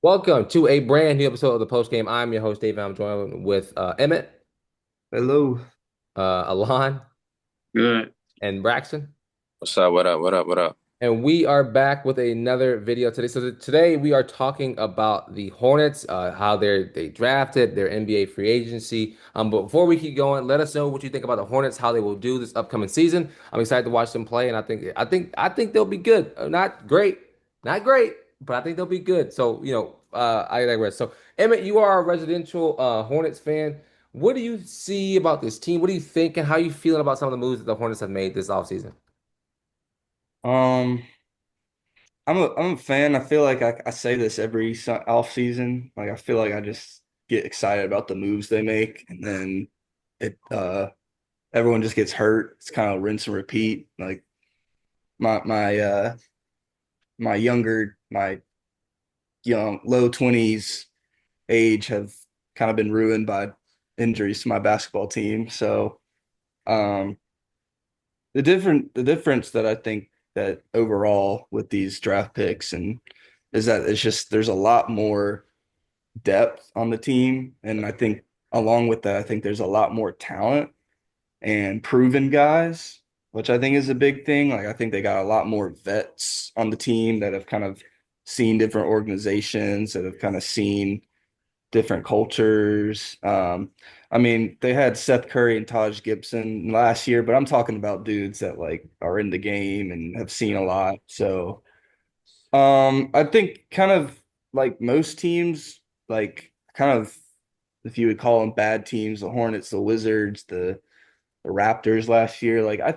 Welcome to a brand new episode of the Post Game. I'm your host, Davion. I'm joined with Emmett, Hello. Allon, Good. and Braxton. What's up? What up? What up? What up? And we are back with another video today. So today we are talking about the Hornets, how they drafted their NBA free agency. But before we keep going, let us know what you think about the Hornets, how they will do this upcoming season. I'm excited to watch them play, and I think they'll be good. Not great, but I think they'll be good. So I digress. So Emmett, you are a residential Hornets fan. What do you see about this team? What do you think, and how are you feeling about some of the moves that the Hornets have made this offseason? Um, I'm a fan. I feel like I say this every off season. Like I feel like I just get excited about the moves they make, and then it everyone just gets hurt. It's kind of rinse and repeat. Like my my young low 20s age have kind of been ruined by injuries to my basketball team. So um the difference that I think that overall with these draft picks and is that it's just there's a lot more depth on the team. And I think along with that, I think there's a lot more talent and proven guys, which I think is a big thing. Like I think they got a lot more vets on the team that have kind of seen different organizations, that have kind of seen different cultures. I mean, they had Seth Curry and Taj Gibson last year, but I'm talking about dudes that like are in the game and have seen a lot. So, I think kind of like most teams, like kind of if you would call them bad teams, the Hornets, the Wizards, the Raptors last year, like I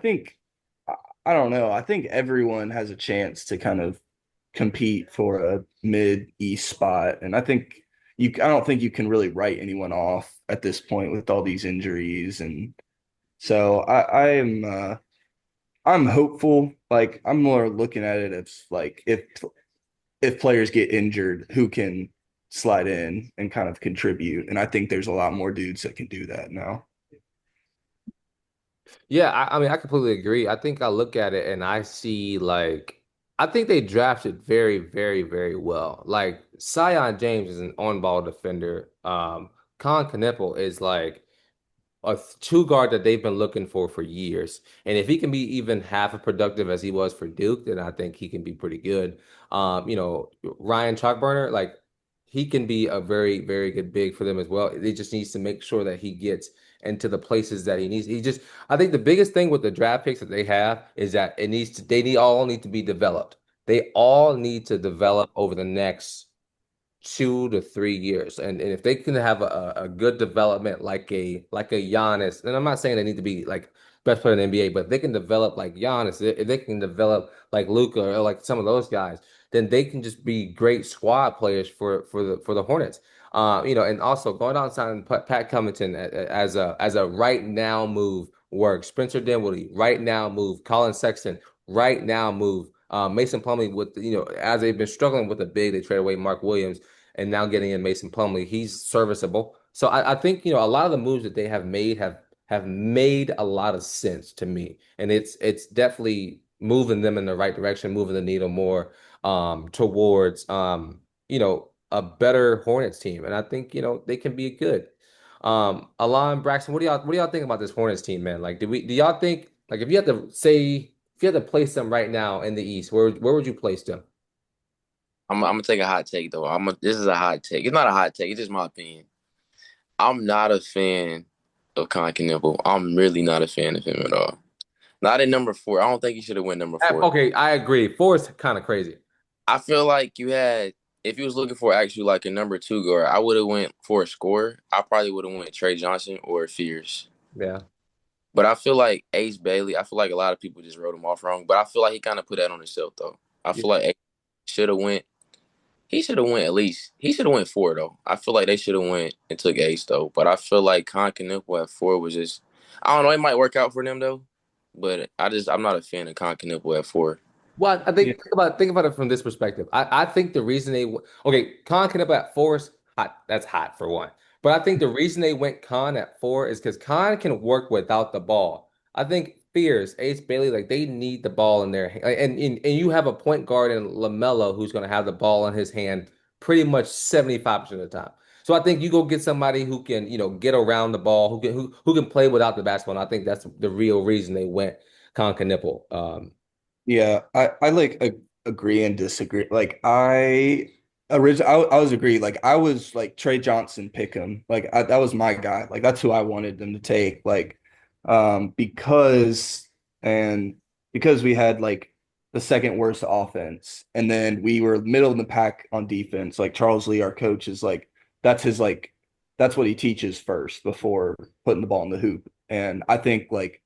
I don't know. I think everyone has a chance to kind of compete for a mid East spot. And I don't think you can really write anyone off at this point with all these injuries. And so I'm hopeful. Like I'm more looking at it as like if players get injured, who can slide in and kind of contribute. And I think there's a lot more dudes that can do that now. Yeah, I mean, I completely agree. I think I look at it and I see I think they drafted very, very, very well. Like Sion James is an on-ball defender. Con Kneppel is like a two guard that they've been looking for years. And if he can be even half as productive as he was for Duke, then I think he can be pretty good. Ryan Chalkburner, like he can be a very, very good big for them as well. He just needs to make sure that he gets into the places that he needs. I think the biggest thing with the draft picks that they have is that they all need to be developed. They all need to develop over the next 2 to 3 years. And if they can have a good development like a Giannis, and I'm not saying they need to be like best player in the NBA, but if they can develop like Giannis, if they can develop like Luca or like some of those guys, then they can just be great squad players for the Hornets. And also going outside and Pat Covington as a right now move works. Spencer Dinwiddie, right now move. Colin Sexton, right now move. Mason Plumlee as they've been struggling with the big, they trade away Mark Williams and now getting in Mason Plumlee. He's serviceable. So I think a lot of the moves that they have made have made a lot of sense to me. And it's definitely moving them in the right direction, moving the needle more towards a better Hornets team. And I think, they can be good. Allon, Braxton, what do y'all think about this Hornets team, man? Like, do y'all think like if you had to place them right now in the East, where would you place them? I'm gonna take a hot take though. This is a hot take. It's not a hot take. It's just my opinion. I'm not a fan of Con Nibble. I'm really not a fan of him at all. Not at number four. I don't think he should have went number four. Okay, I agree. Four is kind of crazy. I feel like if you was looking for actually like a number two guard, I would have went for a scorer. I probably would have went Trey Johnson or Fierce. Yeah. But I feel like Ace Bailey. I feel like a lot of people just wrote him off wrong. But I feel like he kind of put that on himself though. I Yeah. feel like Ace should have went. He should have went at least. He should have went four though. I feel like they should have went and took Ace though. But I feel like Con Knuckle at four was just. I don't know. It might work out for them though. But I'm not a fan of Con Knuckle at four. Well, I Yeah. think about it from this perspective. I think the reason okay, Khan can up at four is hot. That's hot for one. But I think the reason they went Khan at four is because Khan can work without the ball. I think Fears, Ace Bailey, like they need the ball in their hand. And you have a point guard in LaMelo who's going to have the ball in his hand pretty much 75% of the time. So I think you go get somebody who can, get around the ball, who can play without the basketball. And I think that's the real reason they went Con Nipple. Yeah, I like agree and disagree. Like I was agree. Like I was like Trey Johnson pick him. Like that was my guy. Like that's who I wanted them to take. Like because and because we had like the second worst offense, and then we were middle of the pack on defense. Like Charles Lee, our coach, is like that's his like that's what he teaches first before putting the ball in the hoop. And I think like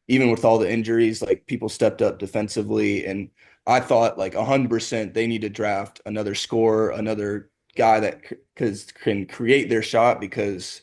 even with all the injuries, like people stepped up defensively. And I thought like 100% they need to draft another scorer, another guy that can create their shot because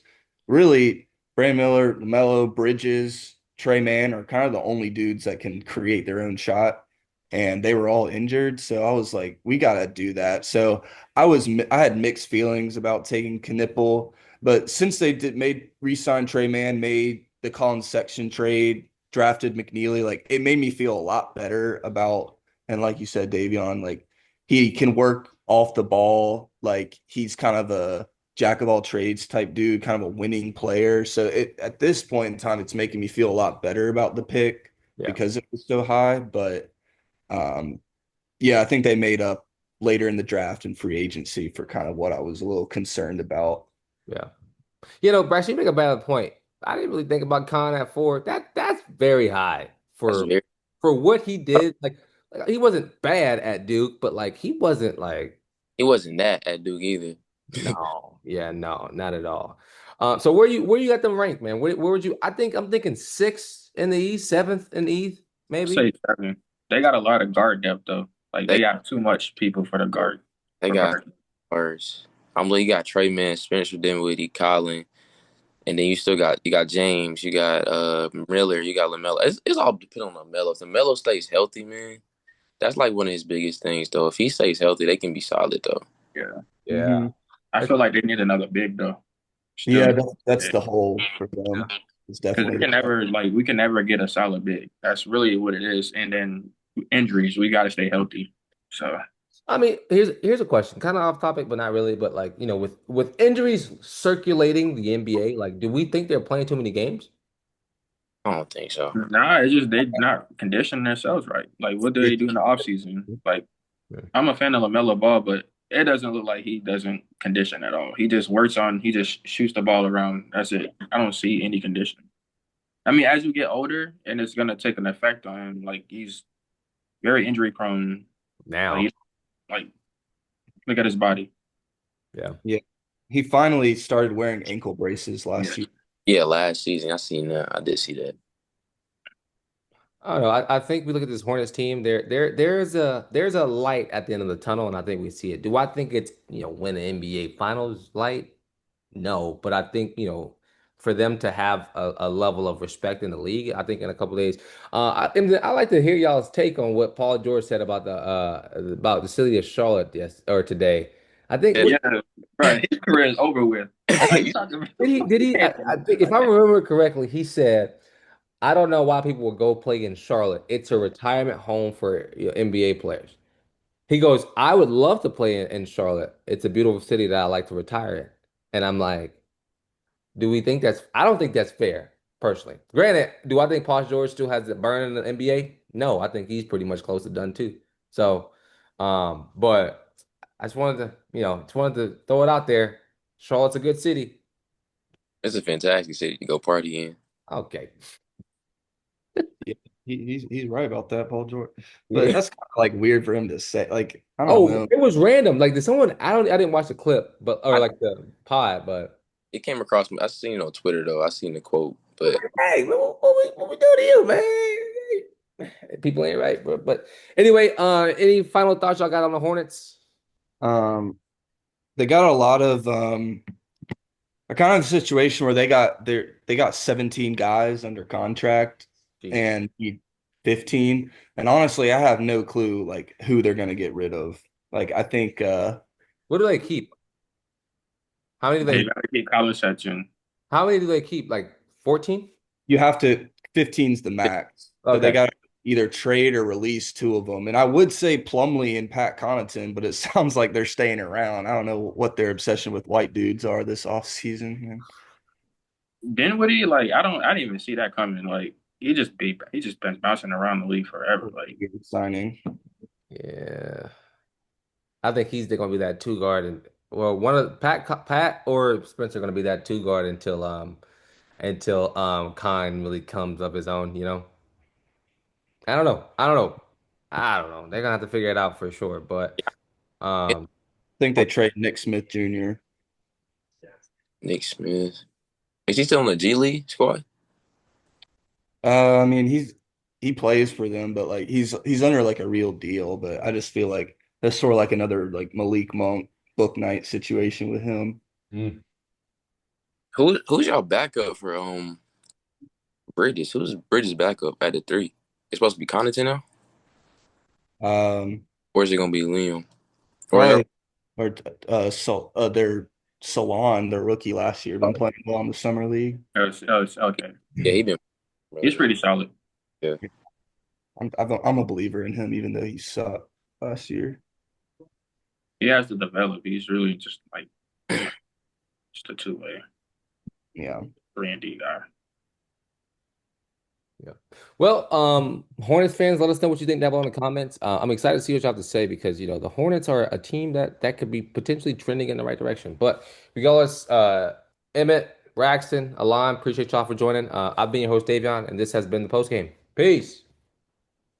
really Brandon Miller, LaMelo, Bridges, Trey Mann are kind of the only dudes that can create their own shot. And they were all injured. So I was like, we got to do that. So I had mixed feelings about taking Knipple, but since they did made re-sign Trey Mann, made the Collins section trade, drafted McNeely, like it made me feel a lot better about, and like you said, Davion, like he can work off the ball. Like he's kind of a jack of all trades type dude, kind of a winning player. So at this point in time, it's making me feel a lot better about the pick Yeah, because it was so high. But um, yeah, I think they made up later in the draft and free agency for kind of what I was a little concerned about. yeah. Braxton, you make a valid point. I didn't really think about Khan at 4. That's very high That's for very. for what he did. Like he wasn't bad at Duke, but like he wasn't like He wasn't that at Duke either. no, yeah, no, not at all. So where you got them ranked, man? Where would you? I'm thinking sixth in the East, seventh in the East, maybe. Say seven. They got a lot of guard depth though. Like They they got too much people for the guard they for got guard. first. I'm like you got Trey Man, Spencer Dinwiddie, Colin, and then you got James, you got Miller, you got LaMelo. It's all depending on LaMelo. If LaMelo stays healthy, man, that's like one of his biggest things though. If he stays healthy, they can be solid though. Yeah. Yeah. Hmm. I feel like they need another big though. Still Yeah, need that's big. the hole for them. It's Because definitely we can never get a solid big. That's really what it is. And then injuries, we gotta stay healthy. So I mean, here's a question, kind of off topic, but not really. But like, with injuries circulating the NBA, like, do we think they're playing too many games? I don't think so. nah, it's just they not conditioning themselves right. Like what do they do in the off season? Like Yeah. I'm a fan of LaMelo Ball, but it doesn't look like he doesn't condition at all. He just shoots the ball around. That's it. I don't see any condition. I mean, as you get older, and it's gonna take an effect on him. Like he's very injury prone. Like Now, he's like look at his body. yeah. yeah. He finally started wearing ankle braces Yeah. last year. Yeah, last season I seen that. I did see that. I don't know. I think we look at this Hornets team. There's a light at the end of the tunnel, and I think we see it. Do I think it's win the NBA Finals light? No, but I think for them to have a level of respect in the league, I think in a couple of days. And I like to hear y'all's take on what Paul George said about the city of Charlotte or today. I think Yeah, Yeah, bro, his career is over with. Like you you talking about did he? I think if I remember correctly, he said. I don't know why people will go play in Charlotte. It's a retirement home for NBA players. He goes, I would love to play in Charlotte. It's a beautiful city that I like to retire in. And I'm like, do we think I don't think that's fair, personally. Granted, do I think Paul George still has the burn in the NBA? No, I think he's pretty much close to done too. So, but I just wanted to throw it out there. Charlotte's a good city. it's a fantastic city to go party in. Okay. Yeah, he's right about that, Paul George. But Yeah. that's kind of like weird for him to say. Like, I don't Oh, know. it was random. Like, did someone? I didn't watch the clip, but or I, like the pod, but it came across me. I seen it on Twitter though. I seen the quote, but hey, what we do to you, man? People ain't right, bro. But anyway, any final thoughts y'all got on the Hornets? Um, they got a lot of a kind of situation where they got 17 guys under contract Jesus, and need 15. And honestly, I have no clue like who they're gonna get rid of. Like I think what do they keep? How many do they they? gotta keep college section. How many do they keep? Like 14? you have to 15's the max. So they Okay. got either trade or release two of them. And I would say Plumlee and Pat Connaughton, but it sounds like they're staying around. I don't know what their obsession with white dudes are this offseason. Man. Dinwiddie, like I didn't even see that coming. Like he just been bouncing around the league forever. Like Good signing. Yeah. I think he's going to be that two guard, and well, one of Pat or Spencer are going to be that two guard until Kine really comes of his own. I don't know. I don't know. I don't know. They're gonna have to figure it out for sure. But I um, think they trade Nick Smith Jr. Nick Smith. Is he still in the G League squad? I mean, he plays for them, but like he's under like a real deal. But I just feel like that's sort of like another like Malik Monk book night situation with him. mm. Who's y'all backup for Bridges? Who's Bridges backup at the three? It's supposed to be Connaughton now, Um, or is it gonna be Liam? Or Probably or their Salon, their rookie last year, been playing well in the summer league. Okay. yeah, he been. He's pretty solid. Yeah, I'm a believer in him, even though he sucked last year. He has to develop. He's really just like just a two-way Yeah. 3 and D guy. Yeah. Well, Hornets fans, let us know what you think down below in the comments. I'm excited to see what you have to say because the Hornets are a team that could be potentially trending in the right direction. But regardless, Emmett, Braxton, Allon, appreciate y'all for joining. I've been your host, Davion, and this has been the post game. Peace.